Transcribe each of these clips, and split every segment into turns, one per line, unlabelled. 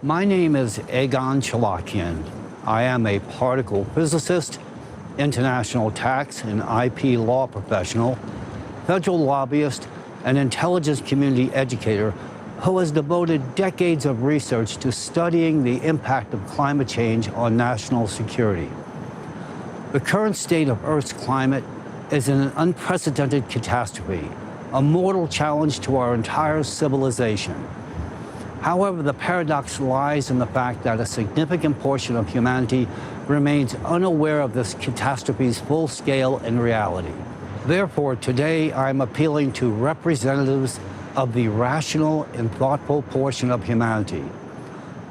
My name is Egon Cholakian. I am a particle physicist, international tax and IP law professional, federal lobbyist, and intelligence community educator who has devoted decades of research to studying the impact of climate change on national security. The current state of Earth's climate is an unprecedented catastrophe, a mortal challenge to our entire civilization. However, the paradox lies in the fact that a significant portion of humanity remains unaware of this catastrophe's full scale and reality. Therefore, today I'm appealing to representatives of the rational and thoughtful portion of humanity,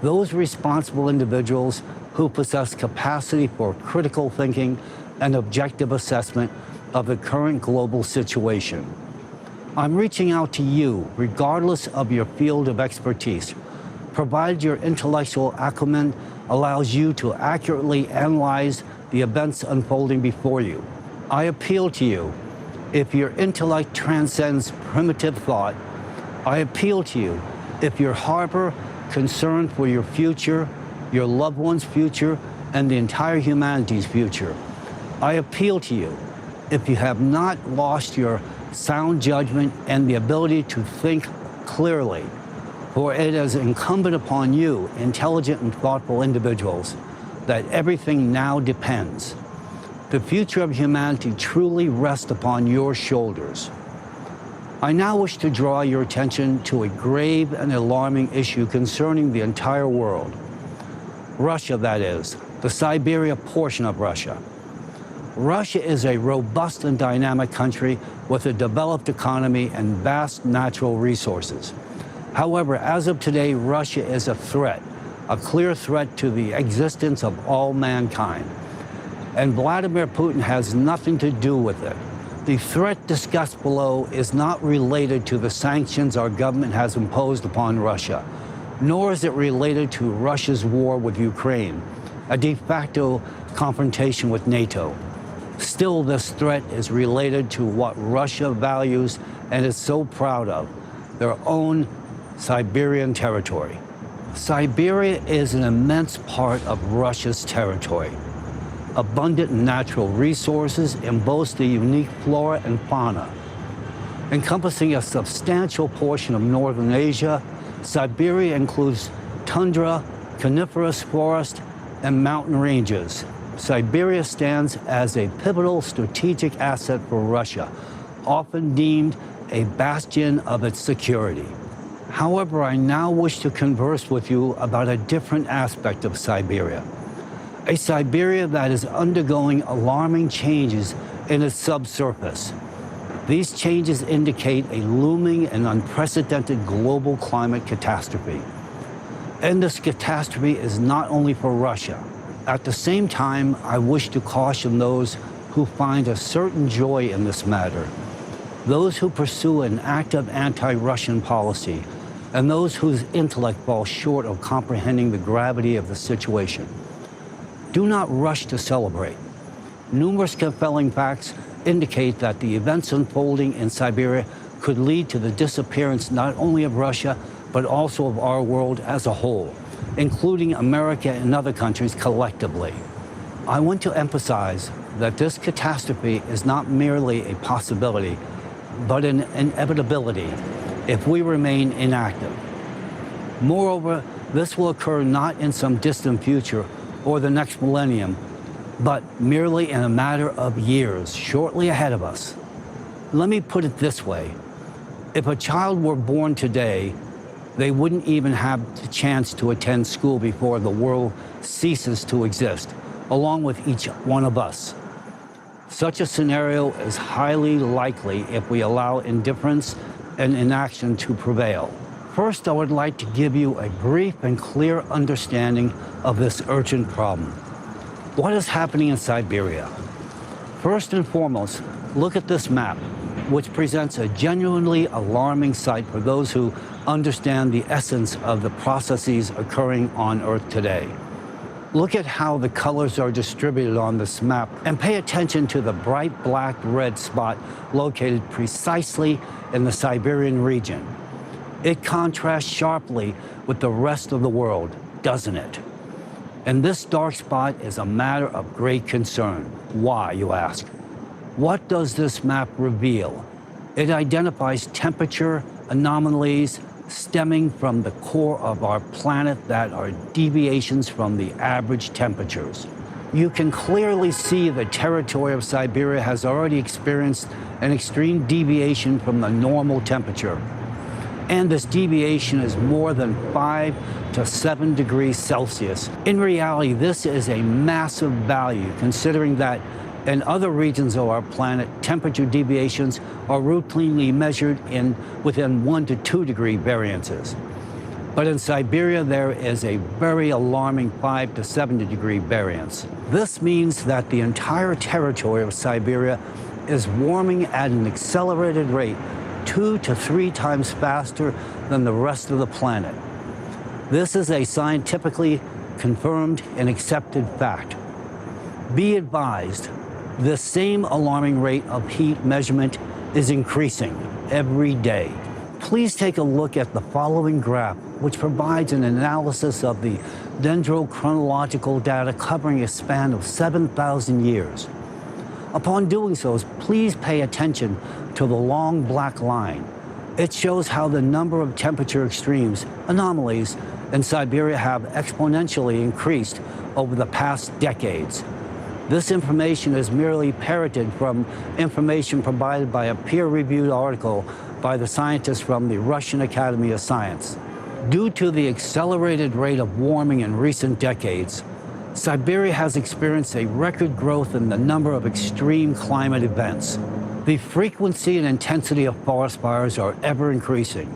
those responsible individuals who possess capacity for critical thinking and objective assessment of the current global situation. I'm reaching out to you, regardless of your field of expertise, provided your intellectual acumen allows you to accurately analyze the events unfolding before you. I appeal to you, if your intellect transcends primitive thought. I appeal to you, if you harbor concern for your future, your loved one's future, and the entire humanity's future. I appeal to you, if you have not lost your sound judgment and the ability to think clearly, for it is incumbent upon you, intelligent and thoughtful individuals, that everything now depends. The future of humanity truly rests upon your shoulders. I now wish to draw your attention to a grave and alarming issue concerning the entire world. Russia, that is, the Siberia portion of Russia. Russia is a robust and dynamic country with a developed economy and vast natural resources. However, as of today, Russia is a threat, a clear threat to the existence of all mankind. And Vladimir Putin has nothing to do with it. The threat discussed below is not related to the sanctions our government has imposed upon Russia, nor is it related to Russia's war with Ukraine, a de facto confrontation with NATO. Still, this threat is related to what Russia values and is so proud of, their own Siberian territory. Siberia is an immense part of Russia's territory, abundant in natural resources and boasts a unique flora and fauna. Encompassing a substantial portion of northern Asia, Siberia includes tundra, coniferous forest, and mountain ranges. Siberia stands as a pivotal strategic asset for Russia, often deemed a bastion of its security. However, I now wish to converse with you about a different aspect of Siberia, a Siberia that is undergoing alarming changes in its subsurface. These changes indicate a looming and unprecedented global climate catastrophe. And this catastrophe is not only for Russia. At the same time, I wish to caution those who find a certain joy in this matter, those who pursue an active anti-Russian policy, and those whose intellect falls short of comprehending the gravity of the situation. Do not rush to celebrate. Numerous compelling facts indicate that the events unfolding in Siberia could lead to the disappearance not only of Russia, but also of our world as a whole, including America and other countries collectively. I want to emphasize that this catastrophe is not merely a possibility, but an inevitability if we remain inactive. Moreover, this will occur not in some distant future or the next millennium, but merely in a matter of years, shortly ahead of us. Let me put it this way. If a child were born today, they wouldn't even have the chance to attend school before the world ceases to exist, along with each one of us. Such a scenario is highly likely if we allow indifference and inaction to prevail. First, I would like to give you a brief and clear understanding of this urgent problem. What is happening in Siberia? First and foremost, look at this map, which presents a genuinely alarming sight for those who understand the essence of the processes occurring on Earth today. Look at how the colors are distributed on this map and pay attention to the bright black-red spot located precisely in the Siberian region. It contrasts sharply with the rest of the world, doesn't it? And this dark spot is a matter of great concern. Why, you ask? What does this map reveal? It identifies temperature anomalies stemming from the core of our planet that are deviations from the average temperatures. You can clearly see the territory of Siberia has already experienced an extreme deviation from the normal temperature. And this deviation is more than 5 to 7 degrees Celsius. In reality, this is a massive value, considering that in other regions of our planet, temperature deviations are routinely measured in within 1 to 2 degree variances. But in Siberia, there is a very alarming 5 to 7 degree variance. This means that the entire territory of Siberia is warming at an accelerated rate 2 to 3 times faster than the rest of the planet. This is a scientifically confirmed and accepted fact. Be advised, this same alarming rate of heat measurement is increasing every day. Please take a look at the following graph, which provides an analysis of the dendrochronological data covering a span of 7,000 years. Upon doing so, please pay attention to the long black line. It shows how the number of temperature extremes, anomalies, in Siberia have exponentially increased over the past decades. This information is merely parroted from information provided by a peer-reviewed article by the scientists from the Russian Academy of Science. Due to the accelerated rate of warming in recent decades, Siberia has experienced a record growth in the number of extreme climate events. The frequency and intensity of forest fires are ever increasing.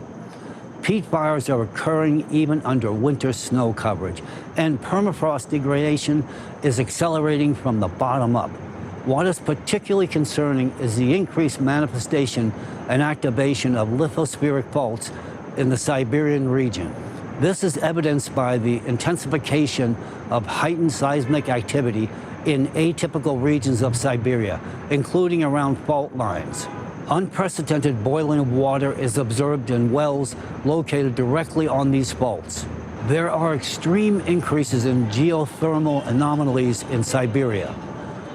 Peat fires are occurring even under winter snow coverage, and permafrost degradation is accelerating from the bottom up. What is particularly concerning is the increased manifestation and activation of lithospheric faults in the Siberian region. This is evidenced by the intensification of heightened seismic activity in atypical regions of Siberia, including around fault lines. Unprecedented boiling of water is observed in wells located directly on these faults. There are extreme increases in geothermal anomalies in Siberia.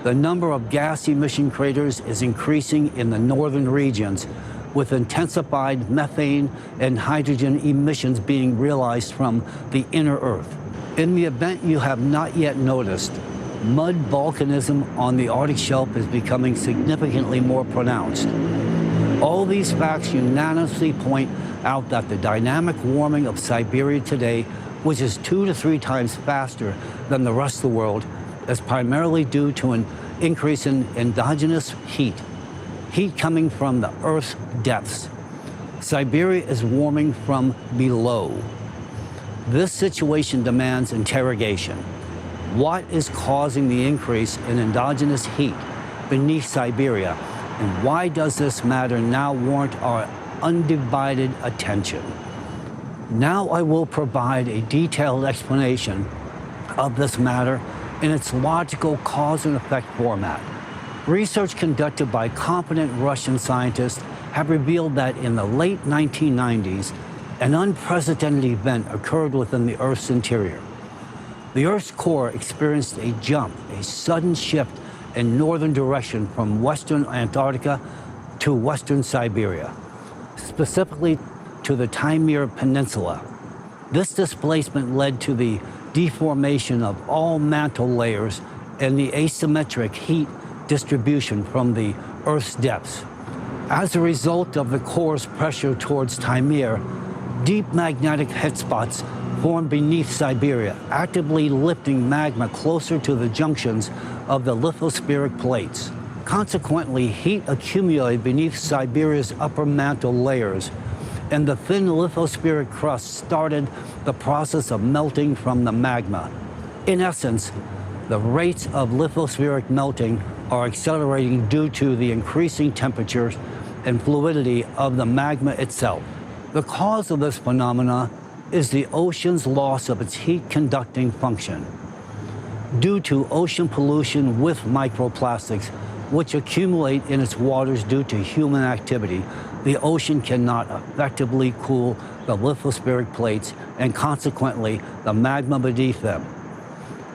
The number of gas emission craters is increasing in the northern regions, with intensified methane and hydrogen emissions being realized from the inner Earth. In the event you have not yet noticed, mud volcanism on the Arctic shelf is becoming significantly more pronounced. All these facts unanimously point out that the dynamic warming of Siberia today, which is 2 to 3 times faster than the rest of the world, is primarily due to an increase in endogenous heat coming from the Earth's depths. Siberia is warming from below. This situation demands interrogation. What is causing the increase in endogenous heat beneath Siberia, and why does this matter now warrant our undivided attention? Now I will provide a detailed explanation of this matter in its logical cause and effect format. Research conducted by competent Russian scientists have revealed that in the late 1990s, an unprecedented event occurred within the Earth's interior. The Earth's core experienced a jump, a sudden shift in northern direction from western Antarctica to western Siberia, specifically to the Taimyr Peninsula. This displacement led to the deformation of all mantle layers and the asymmetric heat distribution from the Earth's depths. As a result of the core's pressure towards Taimyr, deep magnetic hotspots formed beneath Siberia, actively lifting magma closer to the junctions of the lithospheric plates. Consequently, heat accumulated beneath Siberia's upper mantle layers, and the thin lithospheric crust started the process of melting from the magma. In essence, the rates of lithospheric melting are accelerating due to the increasing temperatures and fluidity of the magma itself. The cause of this phenomena is the ocean's loss of its heat-conducting function. Due to ocean pollution with microplastics, which accumulate in its waters due to human activity, the ocean cannot effectively cool the lithospheric plates and consequently the magma beneath them.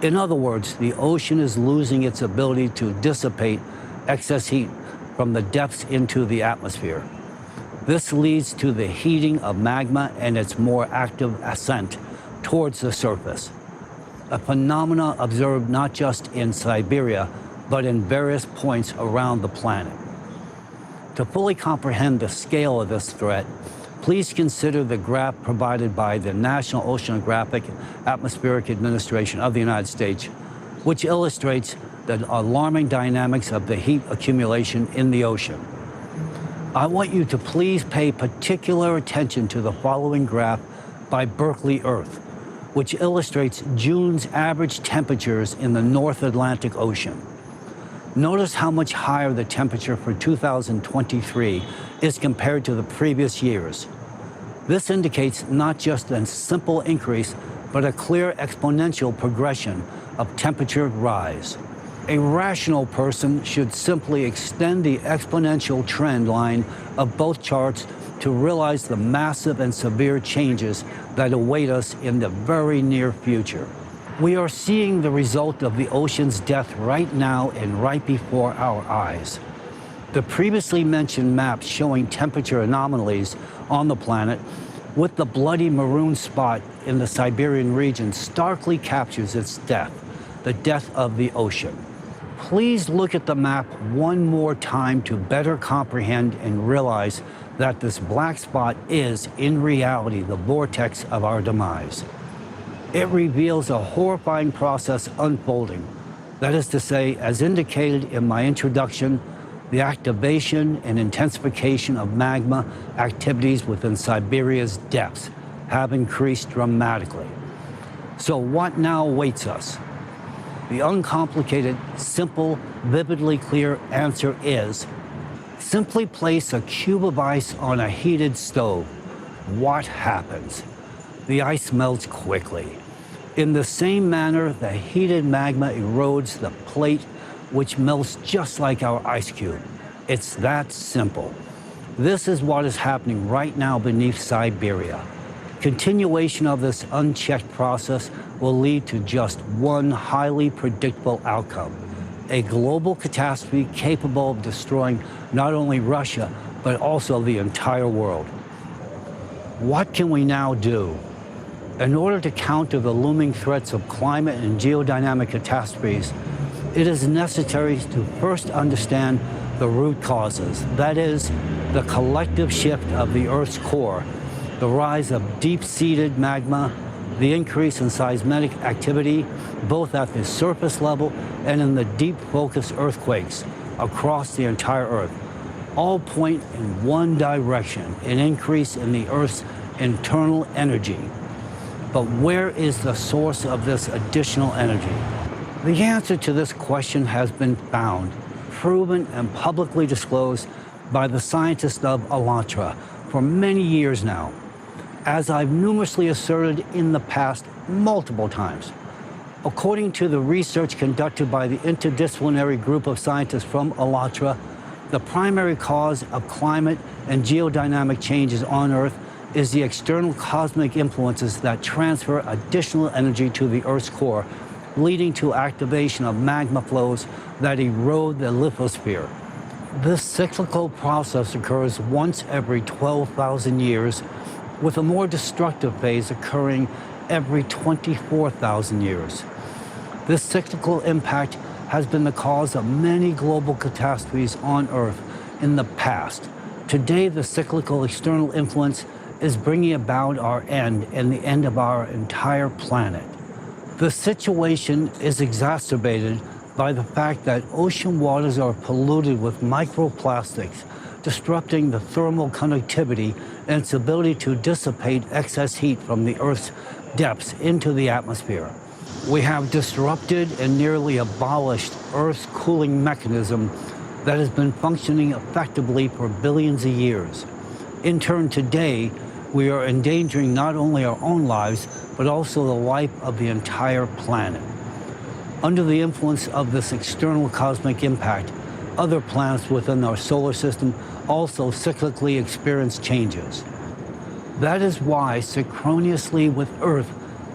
In other words, the ocean is losing its ability to dissipate excess heat from the depths into the atmosphere. This leads to the heating of magma and its more active ascent towards the surface, a phenomenon observed not just in Siberia, but in various points around the planet. To fully comprehend the scale of this threat, please consider the graph provided by the National Oceanographic Atmospheric Administration of the United States, which illustrates the alarming dynamics of the heat accumulation in the ocean. I want you to please pay particular attention to the following graph by Berkeley Earth, which illustrates June's average temperatures in the North Atlantic Ocean. Notice how much higher the temperature for 2023 is compared to the previous years. This indicates not just a simple increase, but a clear exponential progression of temperature rise. A rational person should simply extend the exponential trend line of both charts to realize the massive and severe changes that await us in the very near future. We are seeing the result of the ocean's death right now and right before our eyes. The previously mentioned map showing temperature anomalies on the planet with the bloody maroon spot in the Siberian region starkly captures its death, the death of the ocean. Please look at the map one more time to better comprehend and realize that this black spot is, in reality, the vortex of our demise. It reveals a horrifying process unfolding. That is to say, as indicated in my introduction, the activation and intensification of magma activities within Siberia's depths have increased dramatically. So what now awaits us? The uncomplicated, simple, vividly clear answer is, simply place a cube of ice on a heated stove. What happens? The ice melts quickly. In the same manner, the heated magma erodes the plate, which melts just like our ice cube. It's that simple. This is what is happening right now beneath Siberia. Continuation of this unchecked process will lead to just one highly predictable outcome: a global catastrophe capable of destroying not only Russia, but also the entire world. What can we now do? In order to counter the looming threats of climate and geodynamic catastrophes, it is necessary to first understand the root causes, that is, the collective shift of the Earth's core, the rise of deep-seated magma, the increase in seismic activity, both at the surface level and in the deep focus earthquakes across the entire Earth, all point in one direction: an increase in the Earth's internal energy. But where is the source of this additional energy? The answer to this question has been found, proven, and publicly disclosed by the scientists of Alatra for many years now, as I've numerously asserted in the past multiple times. According to the research conducted by the interdisciplinary group of scientists from Alatra, the primary cause of climate and geodynamic changes on Earth is the external cosmic influences that transfer additional energy to the Earth's core, leading to activation of magma flows that erode the lithosphere. This cyclical process occurs once every 12,000 years, with a more destructive phase occurring every 24,000 years. This cyclical impact has been the cause of many global catastrophes on Earth in the past. Today, the cyclical external influence is bringing about our end and the end of our entire planet. The situation is exacerbated by the fact that ocean waters are polluted with microplastics, disrupting the thermal conductivity and its ability to dissipate excess heat from the Earth's depths into the atmosphere. We have disrupted and nearly abolished Earth's cooling mechanism that has been functioning effectively for billions of years. In turn, today, we are endangering not only our own lives, but also the life of the entire planet. Under the influence of this external cosmic impact, other planets within our solar system also cyclically experience changes. That is why, synchronously with Earth,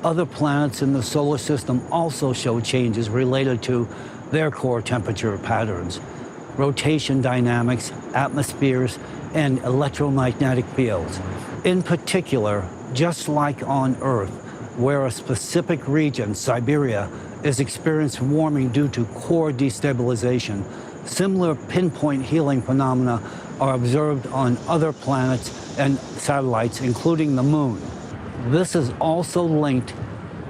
other planets in the solar system also show changes related to their core temperature patterns, rotation dynamics, atmospheres, and electromagnetic fields. In particular, just like on Earth, where a specific region, Siberia, is experiencing warming due to core destabilization, similar pinpoint healing phenomena are observed on other planets and satellites, including the Moon. This is also linked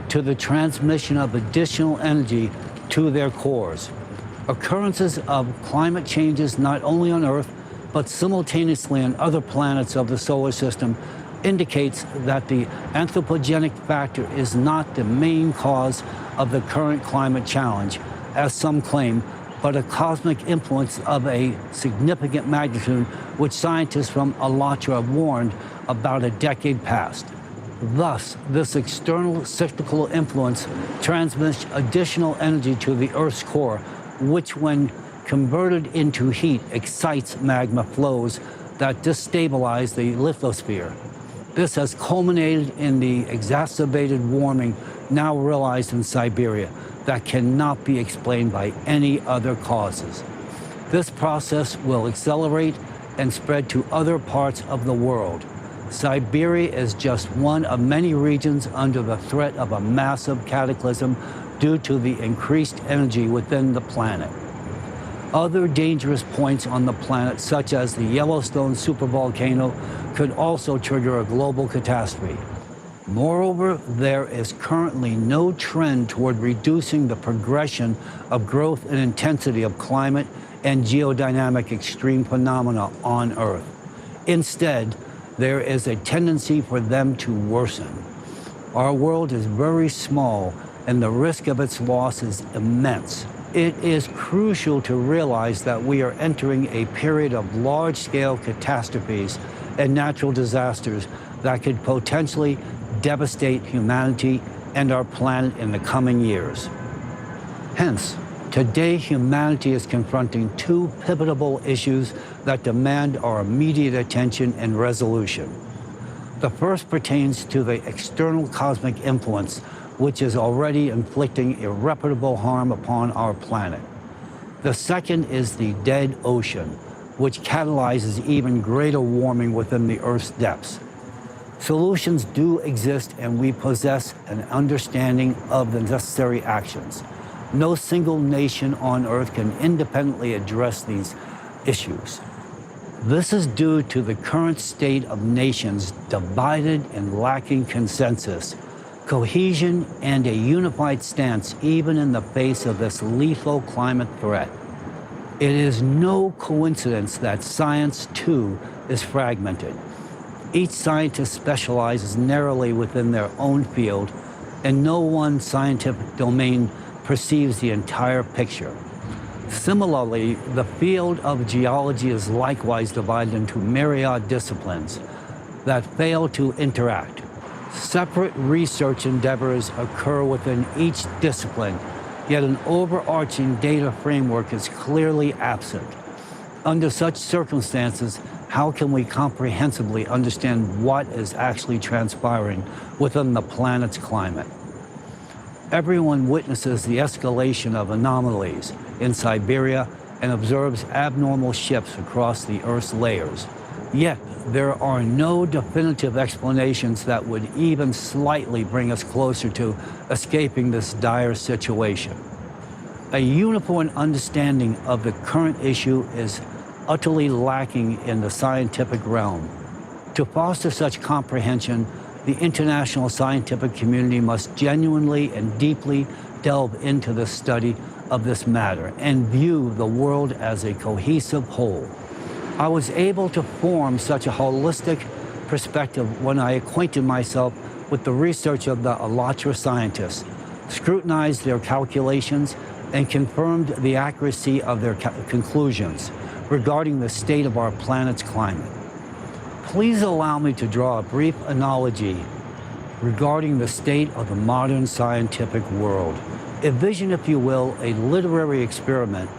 to the transmission of additional energy to their cores. Occurrences of climate changes not only on Earth, but simultaneously on other planets of the solar system indicates that the anthropogenic factor is not the main cause of the current climate challenge, as some claim, but a cosmic influence of a significant magnitude, which scientists from Alatra warned about a decade past. Thus, this external cyclical influence transmits additional energy to the Earth's core, which, when converted into heat, excites magma flows that destabilize the lithosphere. This has culminated in the exacerbated warming now realized in Siberia that cannot be explained by any other causes. This process will accelerate and spread to other parts of the world. Siberia is just one of many regions under the threat of a massive cataclysm due to the increased energy within the planet. Other dangerous points on the planet, such as the Yellowstone supervolcano, could also trigger a global catastrophe. Moreover, there is currently no trend toward reducing the progression of growth and intensity of climate and geodynamic extreme phenomena on Earth. Instead, there is a tendency for them to worsen. Our world is very small, and the risk of its loss is immense. It is crucial to realize that we are entering a period of large-scale catastrophes and natural disasters that could potentially devastate humanity and our planet in the coming years. Hence, today humanity is confronting two pivotal issues that demand our immediate attention and resolution. The first pertains to the external cosmic influence, which is already inflicting irreparable harm upon our planet. The second is the dead ocean, which catalyzes even greater warming within the Earth's depths. Solutions do exist, and we possess an understanding of the necessary actions. No single nation on Earth can independently address these issues. This is due to the current state of nations divided and lacking consensus, cohesion, and a unified stance, even in the face of this lethal climate threat. It is no coincidence that science, too, is fragmented. Each scientist specializes narrowly within their own field, and no one scientific domain perceives the entire picture. Similarly, the field of geology is likewise divided into myriad disciplines that fail to interact. Separate research endeavors occur within each discipline, yet an overarching data framework is clearly absent. Under such circumstances, how can we comprehensively understand what is actually transpiring within the planet's climate? Everyone witnesses the escalation of anomalies in Siberia and observes abnormal shifts across the Earth's layers. Yet, there are no definitive explanations that would even slightly bring us closer to escaping this dire situation. A uniform understanding of the current issue is utterly lacking in the scientific realm. To foster such comprehension, the international scientific community must genuinely and deeply delve into the study of this matter and view the world as a cohesive whole. I was able to form such a holistic perspective when I acquainted myself with the research of the Alatra scientists, scrutinized their calculations, and confirmed the accuracy of their conclusions regarding the state of our planet's climate. Please allow me to draw a brief analogy regarding the state of the modern scientific world. Envision, if you will, a literary experiment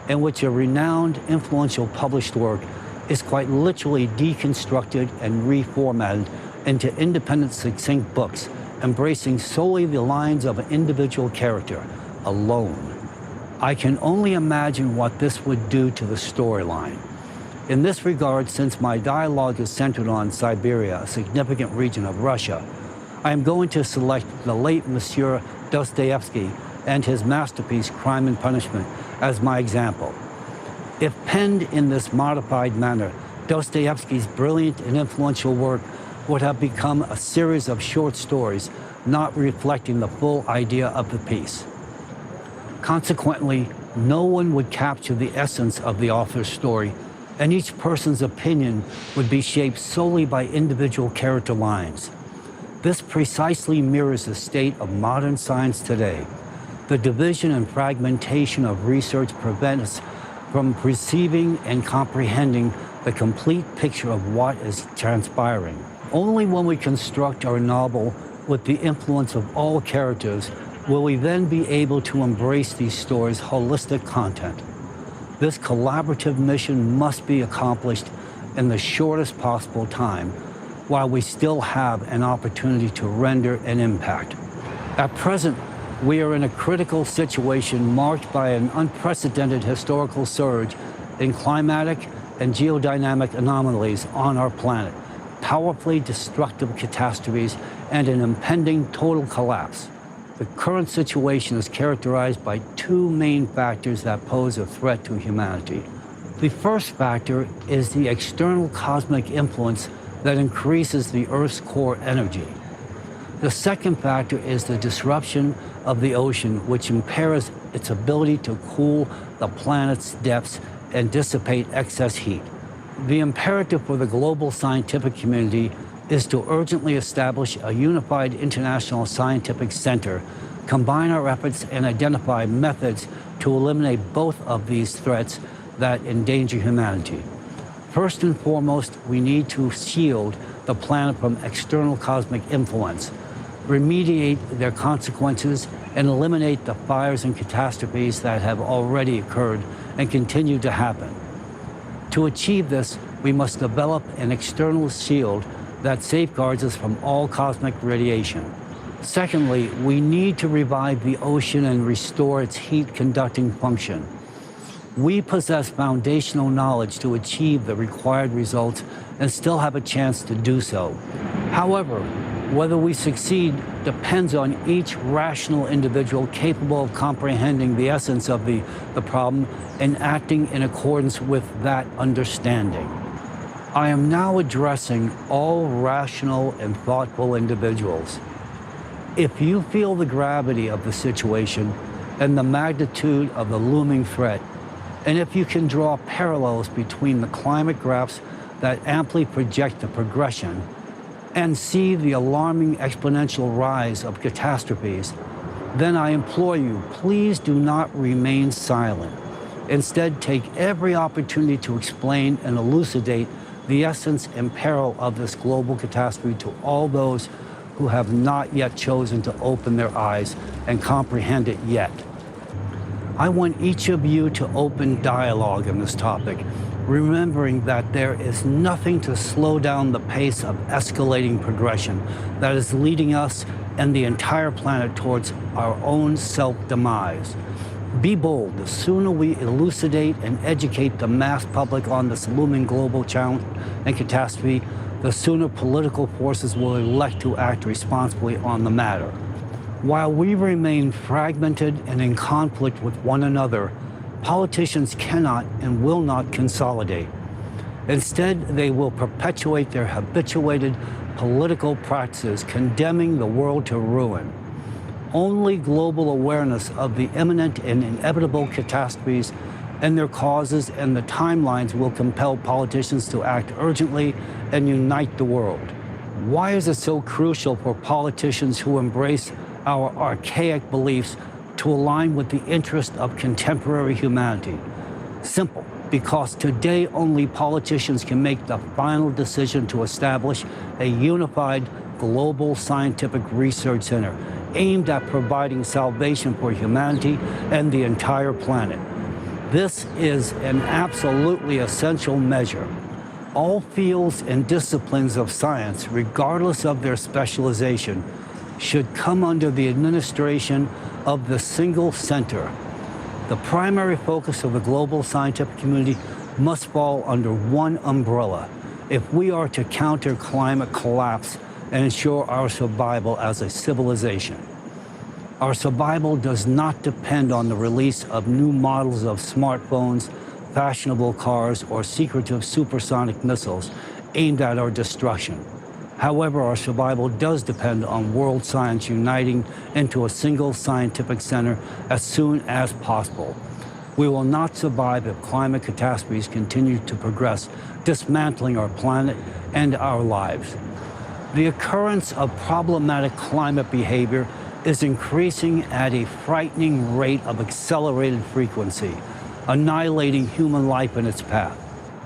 in which a renowned, influential published work is quite literally deconstructed and reformatted into independent, succinct books, embracing solely the lines of an individual character, alone. I can only imagine what this would do to the storyline. In this regard, since my dialogue is centered on Siberia, a significant region of Russia, I am going to select the late Monsieur Dostoevsky and his masterpiece, Crime and Punishment, as my example. If penned in this modified manner, Dostoevsky's brilliant and influential work would have become a series of short stories, not reflecting the full idea of the piece. Consequently, no one would capture the essence of the author's story, and each person's opinion would be shaped solely by individual character lines. This precisely mirrors the state of modern science today. The division and fragmentation of research prevent us from perceiving and comprehending the complete picture of what is transpiring. Only when we construct our novel with the influence of all characters will we then be able to embrace these stories' holistic content. This collaborative mission must be accomplished in the shortest possible time, while we still have an opportunity to render an impact. At present, we are in a critical situation marked by an unprecedented historical surge in climatic and geodynamic anomalies on our planet, powerfully destructive catastrophes, and an impending total collapse. The current situation is characterized by two main factors that pose a threat to humanity. The first factor is the external cosmic influence that increases the Earth's core energy. The second factor is the disruption of the ocean, which impairs its ability to cool the planet's depths and dissipate excess heat. The imperative for the global scientific community is to urgently establish a unified international scientific center, combine our efforts, and identify methods to eliminate both of these threats that endanger humanity. First and foremost, we need to shield the planet from external cosmic influence, remediate their consequences, and eliminate the fires and catastrophes that have already occurred and continue to happen. To achieve this, we must develop an external shield that safeguards us from all cosmic radiation. Secondly, we need to revive the ocean and restore its heat-conducting function. We possess foundational knowledge to achieve the required results and still have a chance to do so. However, whether we succeed depends on each rational individual capable of comprehending the essence of the problem and acting in accordance with that understanding. I am now addressing all rational and thoughtful individuals. If you feel the gravity of the situation and the magnitude of the looming threat, and if you can draw parallels between the climate graphs that amply project the progression and see the alarming exponential rise of catastrophes, then I implore you, please do not remain silent. Instead, take every opportunity to explain and elucidate the essence and peril of this global catastrophe to all those who have not yet chosen to open their eyes and comprehend it yet. I want each of you to open dialogue on this topic, remembering that there is nothing to slow down the pace of escalating progression that is leading us and the entire planet towards our own self-demise. Be bold. The sooner we elucidate and educate the mass public on this looming global challenge and catastrophe, the sooner political forces will elect to act responsibly on the matter. While we remain fragmented and in conflict with one another, politicians cannot and will not consolidate. Instead, they will perpetuate their habituated political practices, condemning the world to ruin. Only global awareness of the imminent and inevitable catastrophes and their causes and the timelines will compel politicians to act urgently and unite the world. Why is it so crucial for politicians who embrace our archaic beliefs to align with the interest of contemporary humanity? Simple, because today only politicians can make the final decision to establish a unified global scientific research center aimed at providing salvation for humanity and the entire planet. This is an absolutely essential measure. All fields and disciplines of science, regardless of their specialization, should come under the administration of the single center. The primary focus of the global scientific community must fall under one umbrella if we are to counter climate collapse and ensure our survival as a civilization. Our survival does not depend on the release of new models of smartphones, fashionable cars, or secretive supersonic missiles aimed at our destruction. However, our survival does depend on world science uniting into a single scientific center as soon as possible. We will not survive if climate catastrophes continue to progress, dismantling our planet and our lives. The occurrence of problematic climate behavior is increasing at a frightening rate of accelerated frequency, annihilating human life in its path.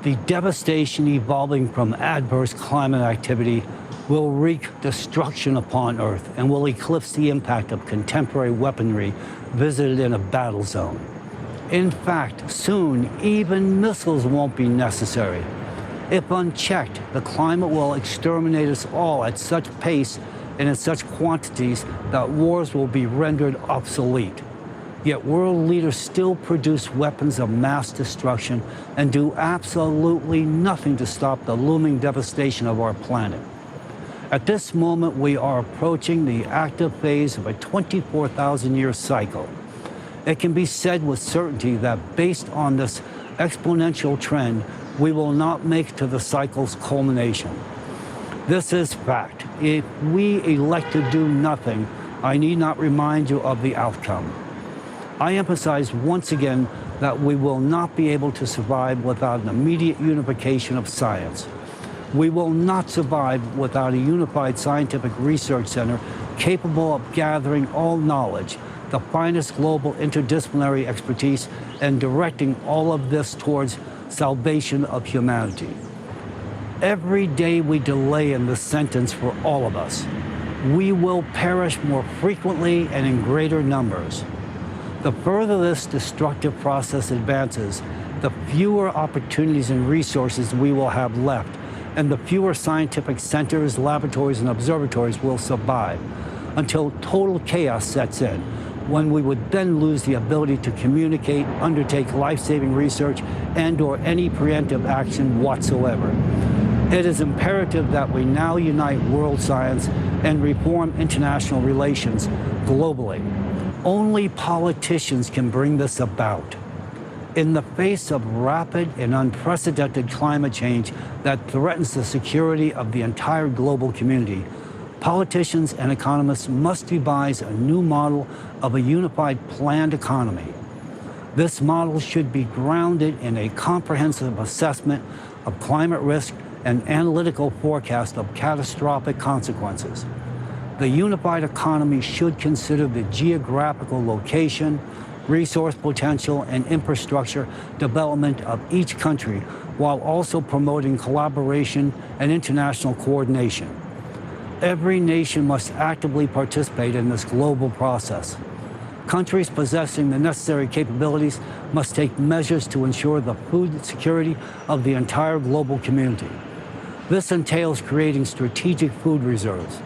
The devastation evolving from adverse climate activity will wreak destruction upon Earth and will eclipse the impact of contemporary weaponry visited in a battle zone. In fact, soon, even missiles won't be necessary. If unchecked, the climate will exterminate us all at such pace and in such quantities that wars will be rendered obsolete. Yet world leaders still produce weapons of mass destruction and do absolutely nothing to stop the looming devastation of our planet. At this moment, we are approaching the active phase of a 24,000-year cycle. It can be said with certainty that based on this exponential trend, we will not make to the cycle's culmination. This is fact. If we elect to do nothing, I need not remind you of the outcome. I emphasize once again that we will not be able to survive without an immediate unification of science. We will not survive without a unified scientific research center capable of gathering all knowledge, the finest global interdisciplinary expertise, and directing all of this towards salvation of humanity. Every day we delay in this sentence for all of us, we will perish more frequently and in greater numbers. The further this destructive process advances, the fewer opportunities and resources we will have left, and the fewer scientific centers, laboratories, and observatories will survive, until total chaos sets in, when we would then lose the ability to communicate, undertake life-saving research, and/or any preemptive action whatsoever. It is imperative that we now unite world science and reform international relations globally. Only politicians can bring this about. In the face of rapid and unprecedented climate change that threatens the security of the entire global community, politicians and economists must devise a new model of a unified planned economy. This model should be grounded in a comprehensive assessment of climate risk and analytical forecast of catastrophic consequences. The unified economy should consider the geographical location, resource potential, and infrastructure development of each country, while also promoting collaboration and international coordination. Every nation must actively participate in this global process. Countries possessing the necessary capabilities must take measures to ensure the food security of the entire global community. This entails creating strategic food reserves.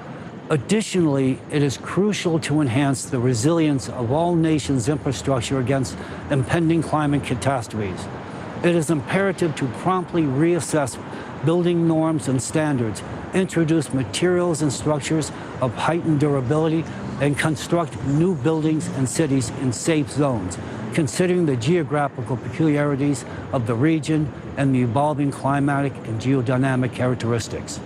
Additionally, it is crucial to enhance the resilience of all nations' infrastructure against impending climate catastrophes. It is imperative to promptly reassess building norms and standards, introduce materials and structures of heightened durability, and construct new buildings and cities in safe zones, considering the geographical peculiarities of the region and the evolving climatic and geodynamic characteristics.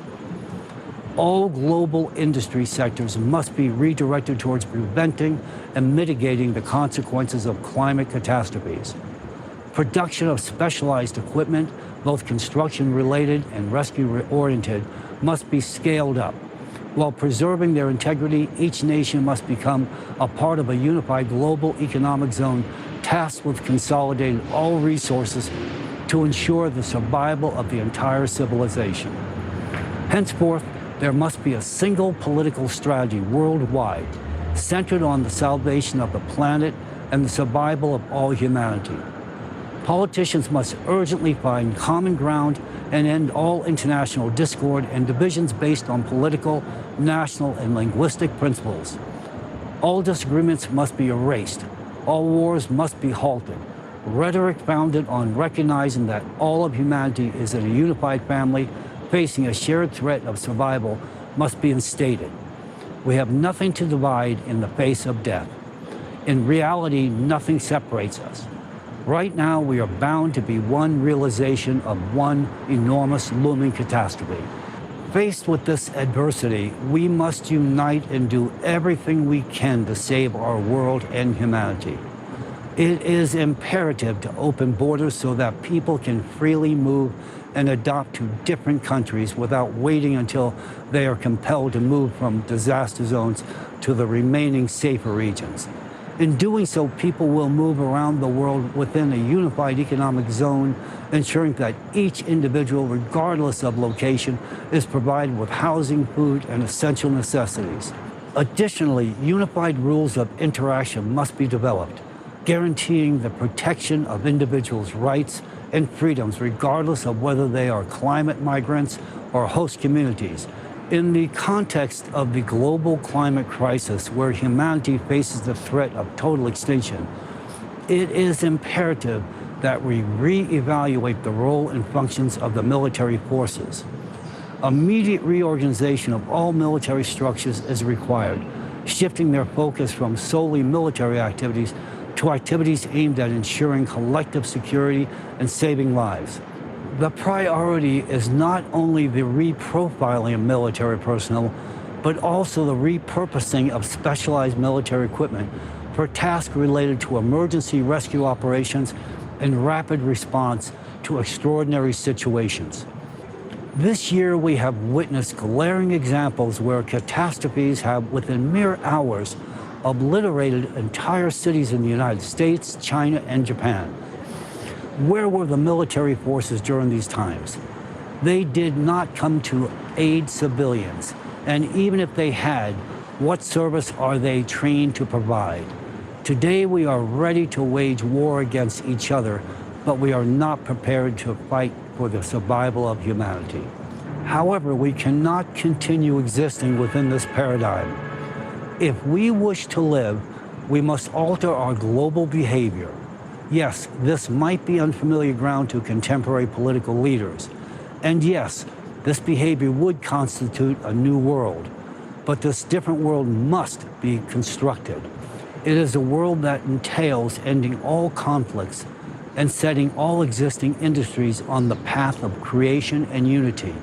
All global industry sectors must be redirected towards preventing and mitigating the consequences of climate catastrophes. Production of specialized equipment, both construction-related and rescue-oriented, must be scaled up. While preserving their integrity, each nation must become a part of a unified global economic zone tasked with consolidating all resources to ensure the survival of the entire civilization. Henceforth, there must be a single political strategy worldwide centered on the salvation of the planet and the survival of all humanity. Politicians must urgently find common ground and end all international discord and divisions based on political, national, and linguistic principles. All disagreements must be erased. All wars must be halted. Rhetoric founded on recognizing that all of humanity is in a unified family facing a shared threat of survival must be instated. We have nothing to divide in the face of death. In reality, nothing separates us. Right now, we are bound to be one realization of one enormous looming catastrophe. Faced with this adversity, we must unite and do everything we can to save our world and humanity. It is imperative to open borders so that people can freely move and adopt to different countries without waiting until they are compelled to move from disaster zones to the remaining safer regions. In doing so, people will move around the world within a unified economic zone, ensuring that each individual, regardless of location, is provided with housing, food, and essential necessities. Additionally, unified rules of interaction must be developed, guaranteeing the protection of individuals' rights and freedoms, regardless of whether they are climate migrants or host communities. In the context of the global climate crisis, where humanity faces the threat of total extinction, it is imperative that we reevaluate the role and functions of the military forces. Immediate reorganization of all military structures is required, shifting their focus from solely military activities to activities aimed at ensuring collective security and saving lives. The priority is not only the reprofiling of military personnel, but also the repurposing of specialized military equipment for tasks related to emergency rescue operations and rapid response to extraordinary situations. This year, we have witnessed glaring examples where catastrophes have, within mere hours, obliterated entire cities in the United States, China, and Japan. Where were the military forces during these times? They did not come to aid civilians, and even if they had, what service are they trained to provide? Today, we are ready to wage war against each other, but we are not prepared to fight for the survival of humanity. However, we cannot continue existing within this paradigm. If we wish to live, we must alter our global behavior. Yes, this might be unfamiliar ground to contemporary political leaders. And yes, this behavior would constitute a new world. But this different world must be constructed. It is a world that entails ending all conflicts and setting all existing industries on the path of creation and unity.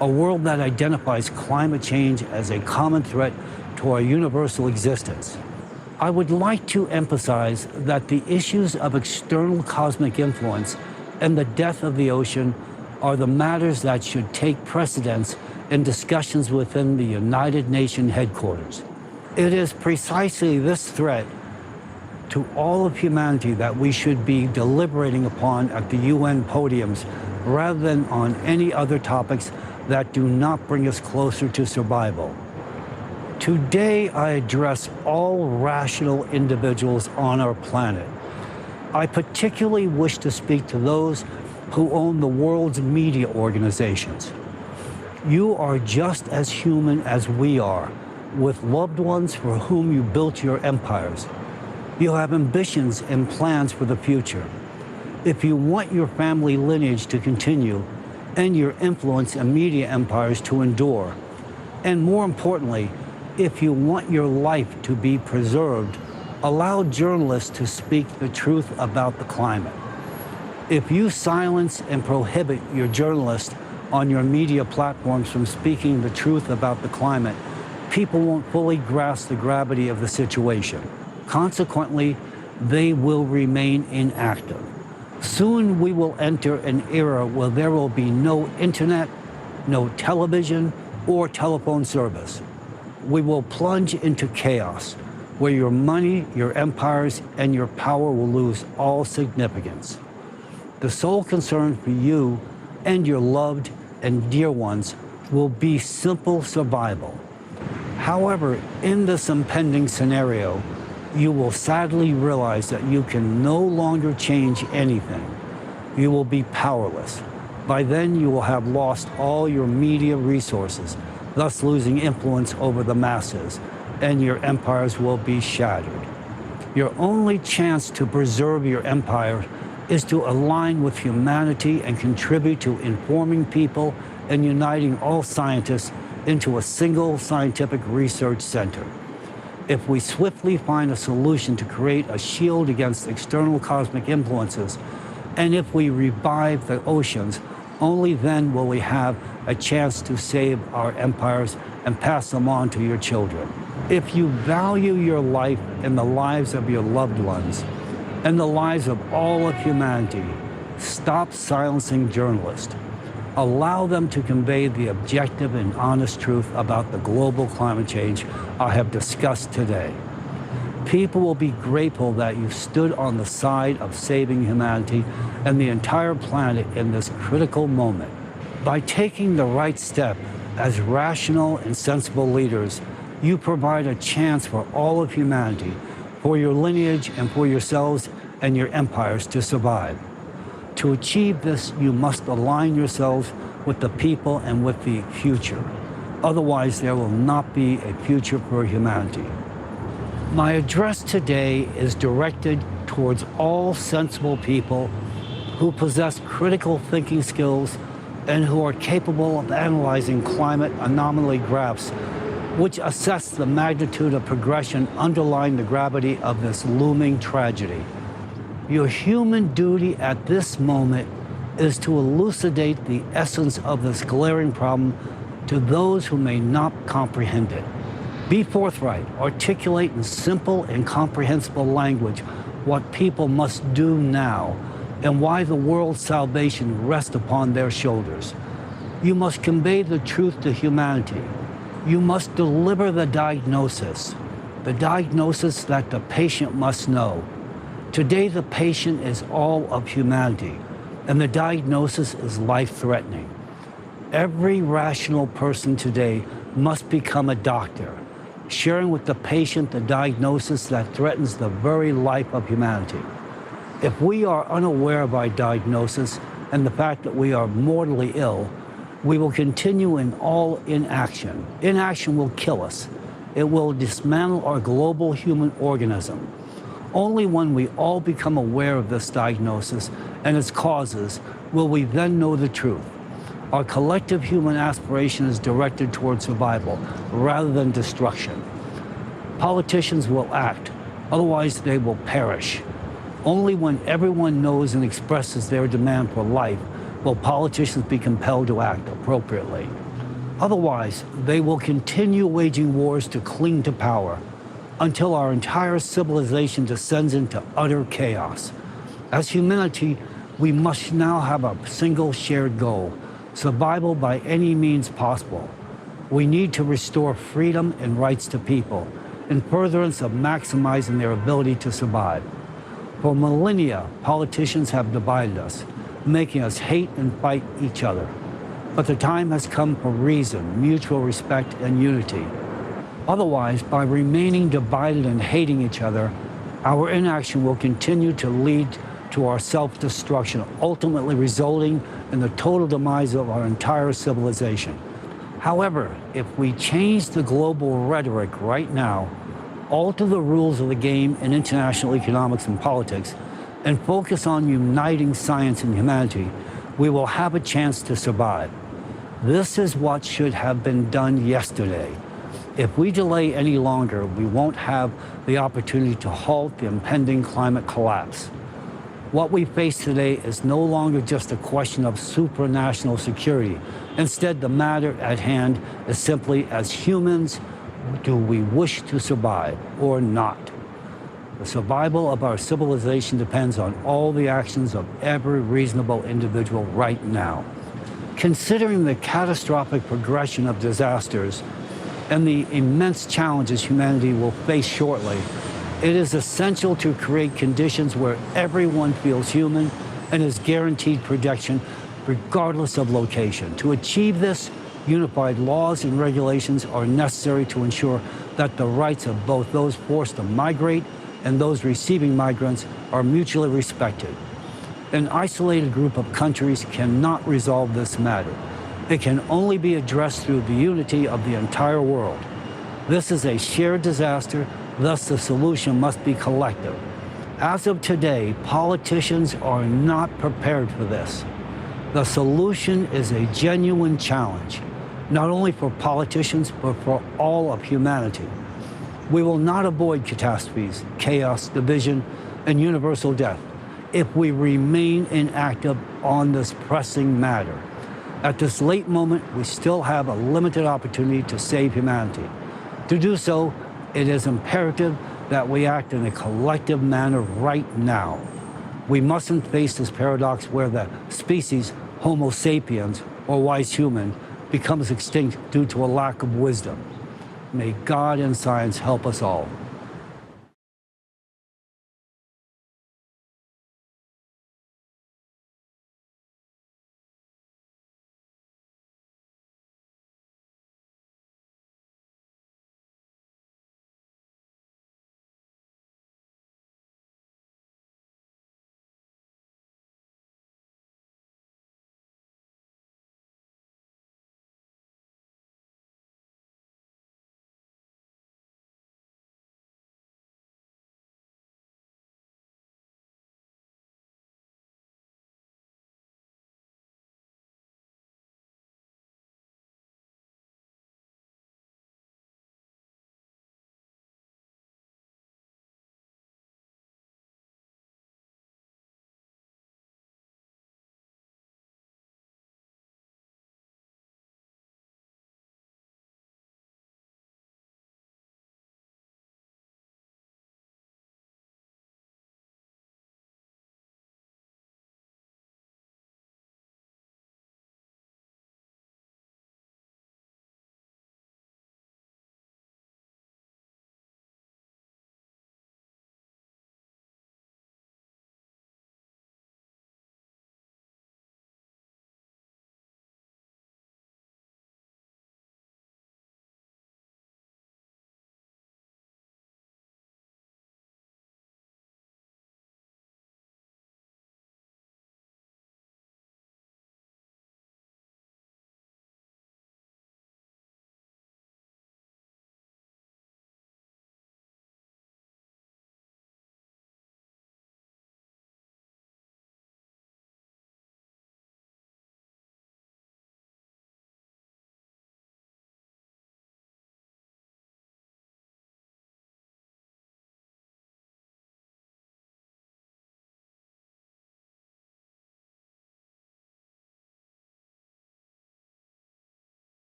A world that identifies climate change as a common threat to our universal existence. I would like to emphasize that the issues of external cosmic influence and the death of the ocean are the matters that should take precedence in discussions within the United Nations headquarters. It is precisely this threat to all of humanity that we should be deliberating upon at the UN podiums rather than on any other topics that do not bring us closer to survival. Today, I address all rational individuals on our planet. I particularly wish to speak to those who own the world's media organizations. You are just as human as we are, with loved ones for whom you built your empires. You have ambitions and plans for the future. If you want your family lineage to continue and your influence and media empires to endure, and more importantly, if you want your life to be preserved, allow journalists to speak the truth about the climate. If you silence and prohibit your journalists on your media platforms from speaking the truth about the climate, people won't fully grasp the gravity of the situation. Consequently, they will remain inactive. Soon we will enter an era where there will be no internet, no television, or telephone service. We will plunge into chaos, where your money, your empires, and your power will lose all significance. The sole concern for you and your loved and dear ones will be simple survival. However, in this impending scenario, you will sadly realize that you can no longer change anything. You will be powerless. By then, you will have lost all your media resources, thus losing influence over the masses, and your empires will be shattered. Your only chance to preserve your empire is to align with humanity and contribute to informing people and uniting all scientists into a single scientific research center. If we swiftly find a solution to create a shield against external cosmic influences, and if we revive the oceans, only then will we have a chance to save our empires and pass them on to your children. If you value your life and the lives of your loved ones, and the lives of all of humanity, stop silencing journalists. Allow them to convey the objective and honest truth about the global climate change I have discussed today. People will be grateful that you stood on the side of saving humanity and the entire planet in this critical moment. By taking the right step as rational and sensible leaders, you provide a chance for all of humanity, for your lineage and for yourselves and your empires to survive. To achieve this, you must align yourselves with the people and with the future. Otherwise, there will not be a future for humanity. My address today is directed towards all sensible people who possess critical thinking skills and who are capable of analyzing climate anomaly graphs, which assess the magnitude of progression underlying the gravity of this looming tragedy. Your human duty at this moment is to elucidate the essence of this glaring problem to those who may not comprehend it. Be forthright, articulate in simple and comprehensible language what people must do now and why the world's salvation rests upon their shoulders. You must convey the truth to humanity. You must deliver the diagnosis that the patient must know. Today, the patient is all of humanity, and the diagnosis is life-threatening. Every rational person today must become a doctor, sharing with the patient the diagnosis that threatens the very life of humanity. If we are unaware of our diagnosis and the fact that we are mortally ill, we will continue in all inaction. Inaction will kill us. It will dismantle our global human organism. Only when we all become aware of this diagnosis and its causes will we then know the truth. Our collective human aspiration is directed toward survival rather than destruction. Politicians will act, otherwise they will perish. Only when everyone knows and expresses their demand for life will politicians be compelled to act appropriately. Otherwise, they will continue waging wars to cling to power until our entire civilization descends into utter chaos. As humanity, we must now have a single shared goal: survival by any means possible. We need to restore freedom and rights to people in furtherance of maximizing their ability to survive. For millennia, politicians have divided us, making us hate and fight each other. But the time has come for reason, mutual respect, and unity. Otherwise, by remaining divided and hating each other, our inaction will continue to lead to our self-destruction, ultimately resulting in the total demise of our entire civilization. However, if we change the global rhetoric right now, alter the rules of the game in international economics and politics, and focus on uniting science and humanity, we will have a chance to survive. This is what should have been done yesterday. If we delay any longer, we won't have the opportunity to halt the impending climate collapse. What we face today is no longer just a question of supranational security. Instead, the matter at hand is simply, as humans, do we wish to survive or not? The survival of our civilization depends on all the actions of every reasonable individual right now. Considering the catastrophic progression of disasters and the immense challenges humanity will face shortly, it is essential to create conditions where everyone feels human and is guaranteed protection regardless of location. To achieve this, unified laws and regulations are necessary to ensure that the rights of both those forced to migrate and those receiving migrants are mutually respected. An isolated group of countries cannot resolve this matter. It can only be addressed through the unity of the entire world. This is a shared disaster, thus the solution must be collective. As of today, politicians are not prepared for this. The solution is a genuine challenge, not only for politicians, but for all of humanity. We will not avoid catastrophes, chaos, division, and universal death if we remain inactive on this pressing matter. At this late moment, we still have a limited opportunity to save humanity. To do so, it is imperative that we act in a collective manner right now. We mustn't face this paradox where the species Homo sapiens, or wise human, becomes extinct due to a lack of wisdom. May God and science help us all.